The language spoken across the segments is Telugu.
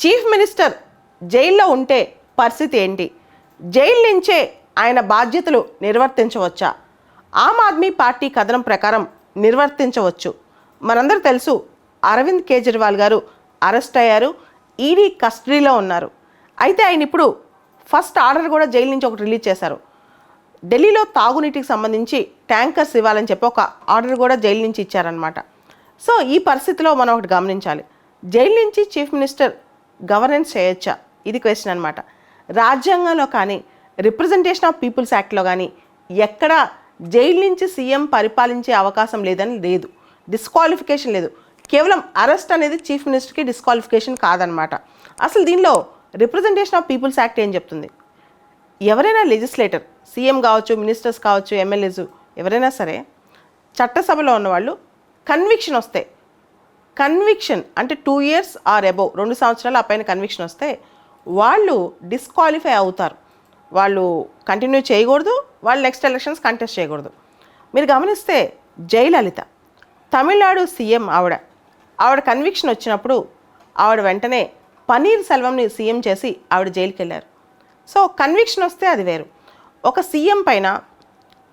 చీఫ్ మినిస్టర్ జైల్లో ఉంటే పరిస్థితి ఏంటి? జైలు నుంచే ఆయన బాధ్యతలు నిర్వర్తించవచ్చా? ఆమ్ ఆద్మీ పార్టీ కథనం ప్రకారం నిర్వర్తించవచ్చు. మనందరూ తెలుసు, అరవింద్ కేజ్రీవాల్ గారు అరెస్ట్ అయ్యారు, ఈడీ కస్టడీలో ఉన్నారు. అయితే ఆయన ఇప్పుడు ఫస్ట్ ఆర్డర్ కూడా జైలు నుంచి ఒకటి రిలీజ్ చేశారు. ఢిల్లీలో తాగునీటికి సంబంధించి ట్యాంకర్స్ ఇవ్వాలని చెప్పి ఒక ఆర్డర్ కూడా జైలు నుంచి ఇచ్చారనమాట. సో ఈ పరిస్థితిలో మనం ఒకటి గమనించాలి, జైలు నుంచి చీఫ్ మినిస్టర్ గవర్నెన్స్ చేయొచ్చా? ఇది క్వశ్చన్ అనమాట. రాజ్యాంగంలో కానీ రిప్రజెంటేషన్ ఆఫ్ పీపుల్స్ యాక్ట్లో కానీ ఎక్కడ జైలు నుంచి సీఎం పరిపాలించే అవకాశం లేదని లేదు, డిస్క్వాలిఫికేషన్ లేదు. కేవలం అరెస్ట్ అనేది చీఫ్ మినిస్టర్కి డిస్క్వాలిఫికేషన్ కాదనమాట. అసలు దీనిలో రిప్రజెంటేషన్ ఆఫ్ పీపుల్స్ యాక్ట్ ఏం చెప్తుంది? ఎవరైనా లెజిస్లేటర్, సీఎం కావచ్చు, మినిస్టర్స్ కావచ్చు, ఎమ్మెల్యేస్ ఎవరైనా సరే చట్టసభలో ఉన్నవాళ్ళు కన్విక్షన్ వస్తే, కన్విక్షన్ అంటే 2 years ఆర్ అబోవ్ 2 సంవత్సరాలు ఆ పైన కన్విక్షన్ వస్తే వాళ్ళు డిస్క్వాలిఫై అవుతారు. వాళ్ళు కంటిన్యూ చేయకూడదు, వాళ్ళు నెక్స్ట్ ఎలక్షన్స్ కంటెస్ట్ చేయకూడదు. మీరు గమనిస్తే జయలలిత తమిళనాడు సీఎం, ఆవిడ కన్విక్షన్ వచ్చినప్పుడు ఆవిడ వెంటనే పన్నీర్ సెల్వంని సీఎం చేసి ఆవిడ జైలుకి వెళ్ళారు. సో కన్విక్షన్ వస్తే అది వేరు. ఒక సీఎం పైన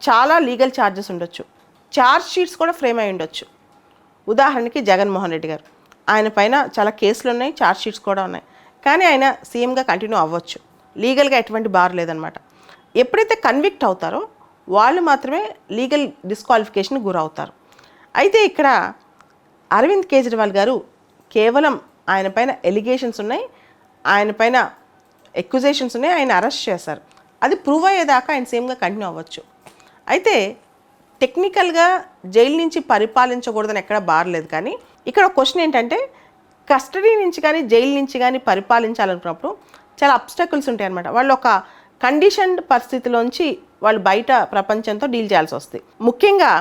చాలా లీగల్ ఛార్జెస్ ఉండొచ్చు, ఛార్జ్ షీట్స్ కూడా ఫ్రేమ్ అయి ఉండొచ్చు. ఉదాహరణకి జగన్మోహన్ రెడ్డి గారు, ఆయన పైన చాలా కేసులు ఉన్నాయి, ఛార్జ్ షీట్స్ కూడా ఉన్నాయి, కానీ ఆయన సీఎంగా కంటిన్యూ అవ్వచ్చు. లీగల్గా ఎటువంటి బార్ లేదనమాట. ఎప్పుడైతే కన్విక్ట్ అవుతారో వాళ్ళు మాత్రమే లీగల్ డిస్క్వాలిఫికేషన్ గురవుతారు. అయితే ఇక్కడ అరవింద్ కేజ్రీవాల్ గారు కేవలం ఆయన పైన ఎలిగేషన్స్ ఉన్నాయి, ఆయన పైన ఎక్యుజేషన్స్ ఉన్నాయి, ఆయన అరెస్ట్ చేశారు. అది ప్రూవ్ అయ్యేదాకా ఆయన సీఎంగా కంటిన్యూ అవ్వచ్చు. అయితే టెక్నికల్గా జైలు నుంచి పరిపాలించకూడదని ఎక్కడ బార్ లేదు. కానీ ఇక్కడ ఒక క్వశ్చన్ ఏంటంటే, కస్టడీ నుంచి కానీ జైలు నుంచి కానీ పరిపాలించాలనుకున్నప్పుడు చాలా అబ్స్టకల్స్ ఉంటాయి అన్నమాట. వాళ్ళు ఒక కండిషన్డ్ పరిస్థితిలోంచి వాళ్ళు బయట ప్రపంచంతో డీల్ చేయాల్సి వస్తుంది. ముఖ్యంగా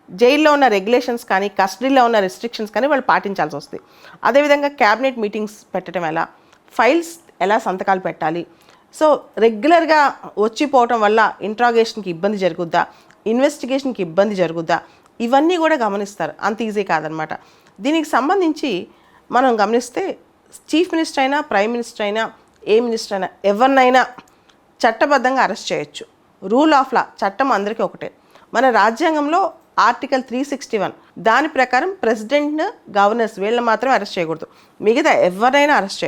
జైల్లో ఉన్న రెగ్యులేషన్స్ కానీ కస్టడీలో ఉన్న రెస్ట్రిక్షన్స్ కానీ వాళ్ళు పాటించాల్సి వస్తుంది. అదేవిధంగా క్యాబినెట్ మీటింగ్స్ పెట్టడం ఎలా, ఫైల్స్ ఎలా సంతకాలు పెట్టాలి, సో రెగ్యులర్గా వచ్చిపోవటం వల్ల ఇంట్రాగేషన్కి ఇబ్బంది జరుగుద్దా, ఇన్వెస్టిగేషన్కి ఇబ్బంది జరుగుద్దా, ఇవన్నీ కూడా గమనిస్తారు. అంత ఈజీ కాదనమాట. దీనికి సంబంధించి మనం గమనిస్తే చీఫ్ మినిస్టర్ అయినా, ప్రైమ్ మినిస్టర్ అయినా, ఏ మినిస్టర్ అయినా ఎవరినైనా చట్టబద్ధంగా అరెస్ట్ చేయొచ్చు. రూల్ ఆఫ్ లా, చట్టం అందరికీ ఒకటే. మన రాజ్యాంగంలో ఆర్టికల్ 361 దాని ప్రకారం ప్రెసిడెంట్, గవర్నర్స్ వీళ్ళని మాత్రం అరెస్ట్ చేయకూడదు. మిగతా ఎవరైనా అరెస్ట్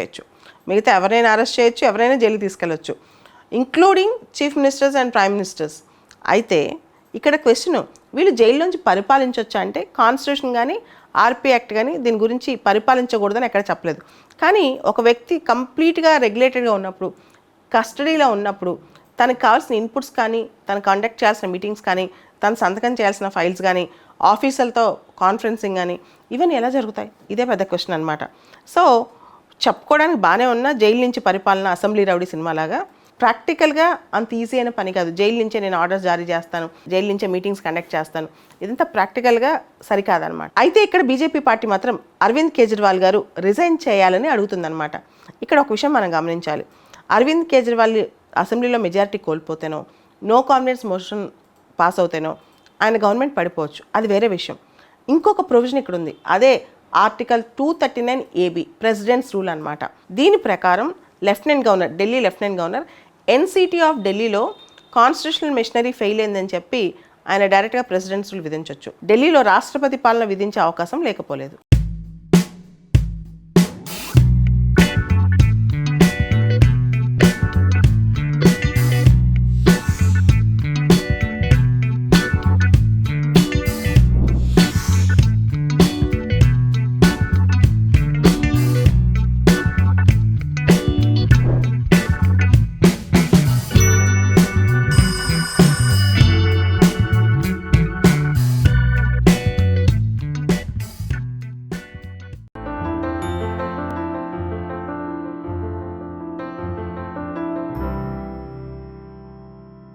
చేయొచ్చు, ఎవరైనా జైలు తీసుకెళ్ళొచ్చు, including chief ministers and prime ministers. అయితే ఇక్కడ క్వశ్చన్, వీళ్ళు జైల్లోంచి పరిపాలించవచ్చా అంటే కాన్స్టిట్యూషన్ కానీ ఆర్పీ యాక్ట్ కానీ దీని గురించి పరిపాలించకూడదని ఎక్కడ చెప్పలేదు. కానీ ఒక వ్యక్తి కంప్లీట్గా రెగ్యులేటెడ్గా ఉన్నప్పుడు, కస్టడీలో ఉన్నప్పుడు తనకు కావాల్సిన ఇన్పుట్స్ కానీ, తను కండక్ట్ చేయాల్సిన మీటింగ్స్ కానీ, తను సంతకం చేయాల్సిన ఫైల్స్ కానీ, ఆఫీసర్లతో కాన్ఫరెన్సింగ్ కానీ, ఇవన్నీ ఎలా జరుగుతాయి? ఇదే పెద్ద క్వశ్చన్ అనమాట. సో చెప్పుకోవడానికి బాగానే ఉన్న జైలు నుంచి పరిపాలన, అసెంబ్లీ రౌడీ సినిమాలాగా ప్రాక్టికల్గా అంత ఈజీ అయిన పని కాదు. జైలు నుంచే నేను ఆర్డర్స్ జారీ చేస్తాను, జైలు నుంచే మీటింగ్స్ కండక్ట్ చేస్తాను, ఇదంతా ప్రాక్టికల్గా సరికాదనమాట. అయితే ఇక్కడ బీజేపీ పార్టీ మాత్రం అరవింద్ కేజ్రీవాల్ గారు రిజైన్ చేయాలని అడుగుతుందన్నమాట. ఇక్కడ ఒక విషయం మనం గమనించాలి, అరవింద్ కేజ్రీవాల్ అసెంబ్లీలో మెజారిటీ కోల్పోతేనో, నో కాన్ఫిడెన్స్ మోషన్ పాస్ అవుతేనో ఆయన గవర్నమెంట్ పడిపోవచ్చు, అది వేరే విషయం. ఇంకొక ప్రొవిజన్ ఇక్కడ ఉంది, అదే ఆర్టికల్ 239AB ప్రెసిడెంట్స్ రూల్ అనమాట. దీని ప్రకారం lieutenant governor, Delhi lieutenant governor NCT of ఢిల్లీలో కాన్స్టిట్యూషనల్ మెషినరీ ఫెయిల్ అయిందని చెప్పి ఆయన డైరెక్ట్గా ప్రెసిడెంట్స్ రూల్ విధించవచ్చు. ఢిల్లీలో రాష్ట్రపతి పాలన విధించే అవకాశం లేకపోలేదు.